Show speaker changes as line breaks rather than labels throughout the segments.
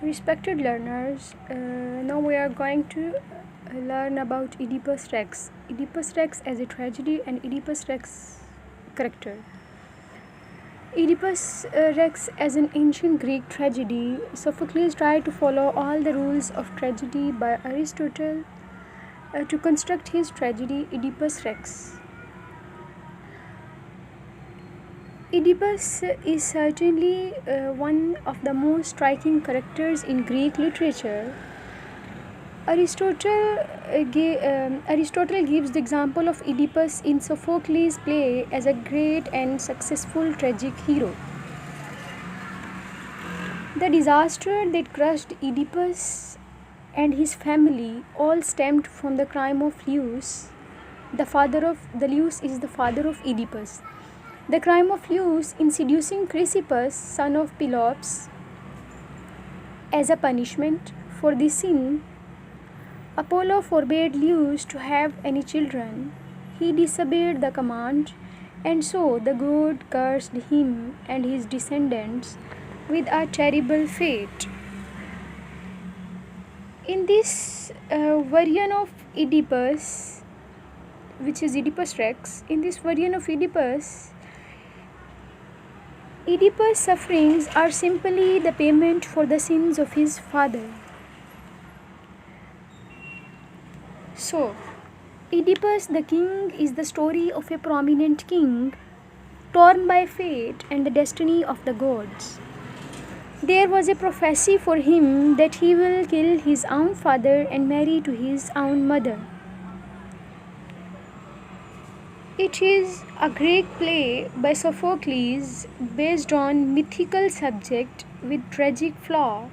Respected learners, now we are going to learn about Oedipus-Rex. Oedipus-Rex as a tragedy and Oedipus-Rex character. Oedipus-Rex as an ancient Greek tragedy, Sophocles tried to follow all the rules of tragedy by Aristotle to construct his tragedy Oedipus-Rex. Oedipus is certainly one of the most striking characters in Greek literature. Aristotle gives the example of Oedipus in Sophocles' play as a great and successful tragic hero. The disaster that crushed Oedipus and his family all stemmed from the crime of Leus. Leus is the father of Oedipus. The crime of Leus in seducing Chrysippus, son of Pelops. As a punishment for this sin, Apollo forbade Leus to have any children. He disobeyed the command, and so the god cursed him and his descendants with a terrible fate. In this version of Oedipus, which is Oedipus-Rex, in this version of Oedipus' sufferings are simply the payment for the sins of his father. So, Oedipus the king is the story of a prominent king torn by fate and the destiny of the gods. There was a prophecy for him that he will kill his own father and marry to his own mother. It is a Greek play by Sophocles based on mythical subject with tragic flaw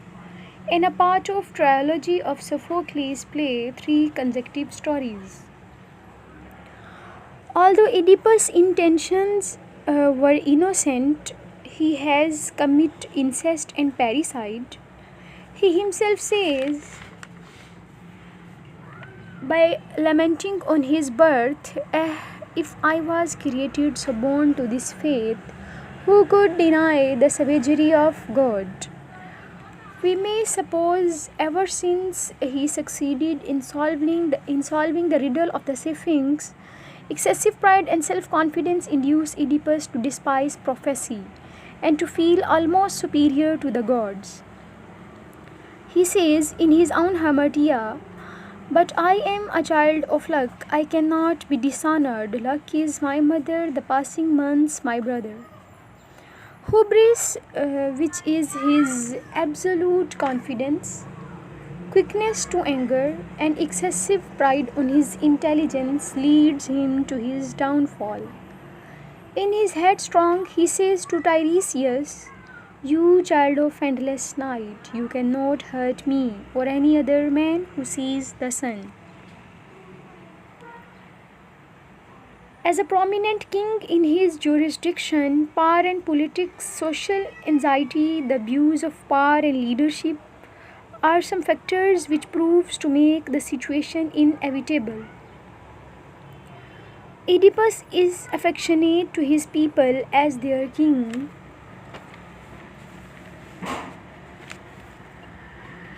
and a part of trilogy of Sophocles' play 3 consecutive stories. Although Oedipus' intentions were innocent, he has committed incest and parricide. He himself says, by lamenting on his birth, if I was created so born to this fate, who could deny the savagery of God? We may suppose ever since he succeeded in solving the riddle of the Sphinx, excessive pride and self-confidence induce Oedipus to despise prophecy and to feel almost superior to the gods. He says in his own Hamartia, "But I am a child of luck, I cannot be dishonored. Luck is my mother, the passing months my brother." Hubris, which is his absolute confidence, quickness to anger, and excessive pride on his intelligence leads him to his downfall. In his headstrong, he says to Tiresias, "You child of endless night, you cannot hurt me or any other man who sees the sun." As a prominent king in his jurisdiction, power and politics, social anxiety, the abuse of power and leadership are some factors which proves to make the situation inevitable. Oedipus is affectionate to his people as their king.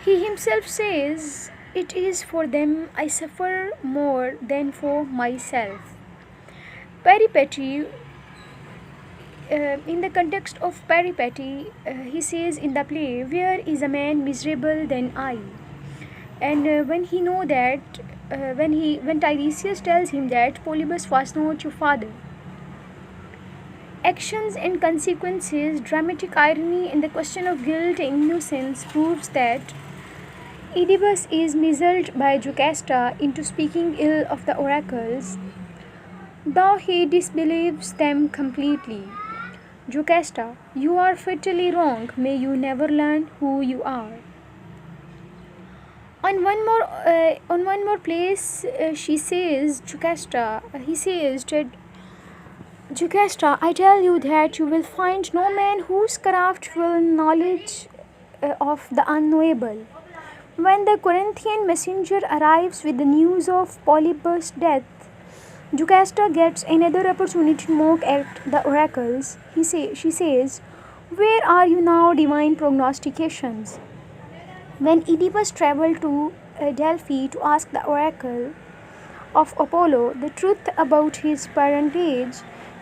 He himself says, "It is for them I suffer more than for myself." Peripety, in the context of peripety, he says in the play, "Where is a man miserable than I?" And when Tiresias tells him that Polybus was not your father. Actions and consequences, dramatic irony, and the question of guilt and innocence proves that Oedipus is misled by Jocasta into speaking ill of the oracles, though he disbelieves them completely. Jocasta, you are fatally wrong. May you never learn who you are. On one more place, he says, Jocasta, I tell you that you will find no man whose craft will knowledge of the unknowable. When the Corinthian messenger arrives with the news of Polybus' death, Jocasta gets another opportunity to mock at the oracles. She says, "Where are you now, divine prognostications?" When Oedipus traveled to Delphi to ask the oracle of Apollo the truth about his parentage,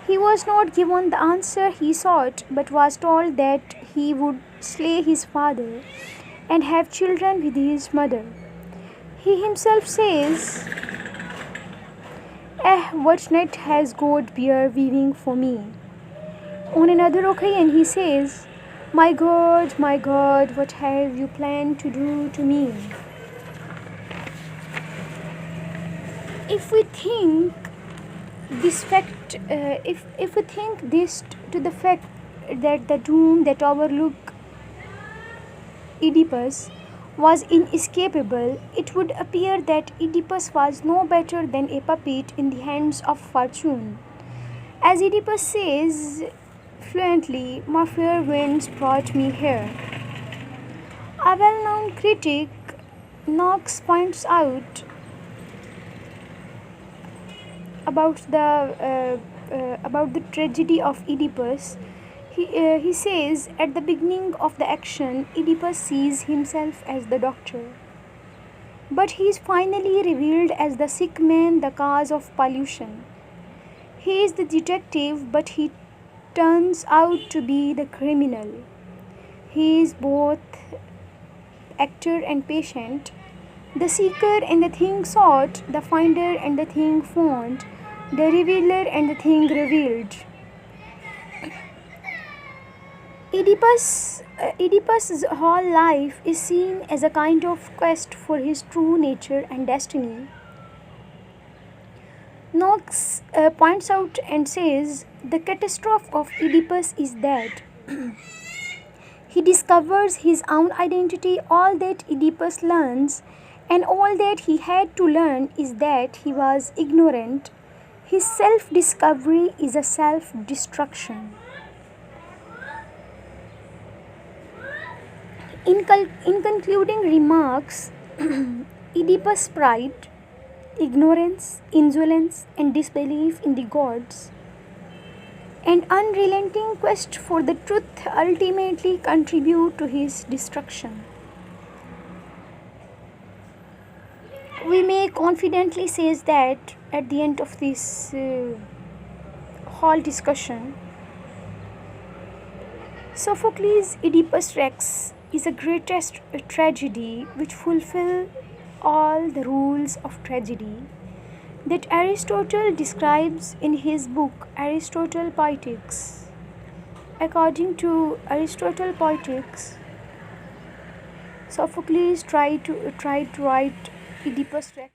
he was not given the answer he sought, but was told that he would slay his father and have children with his mother. He himself says, what net has God bear weaving for me? On another occasion, he says, my God, what have you planned to do to me? If we think this fact, if we think this to the fact that the doom that overlooked Oedipus was inescapable, it would appear that Oedipus was no better than a puppet in the hands of fortune. As Oedipus says fluently, my fair winds brought me here. A well-known critic, Knox, points out about the tragedy of Oedipus. He says, at the beginning of the action, Oedipus sees himself as the doctor, but he is finally revealed as the sick man, the cause of pollution. He is the detective, but he turns out to be the criminal. He is both actor and patient, the seeker and the thing sought, the finder and the thing found, the revealer and the thing revealed. Oedipus's whole life is seen as a kind of quest for his true nature and destiny. Knox points out and says, the catastrophe of Oedipus is that he discovers his own identity. All that Oedipus learns and all that he had to learn is that he was ignorant. His self-discovery is a self-destruction. In concluding remarks, Oedipus' pride, ignorance, insolence, and disbelief in the gods, and unrelenting quest for the truth ultimately contribute to his destruction. We may confidently say that at the end of this whole discussion, Sophocles' Oedipus-Rex is the greatest tragedy which fulfills all the rules of tragedy that Aristotle describes in his book Aristotle Poetics. According to Aristotle Poetics, Sophocles tried to write Oedipus-Rex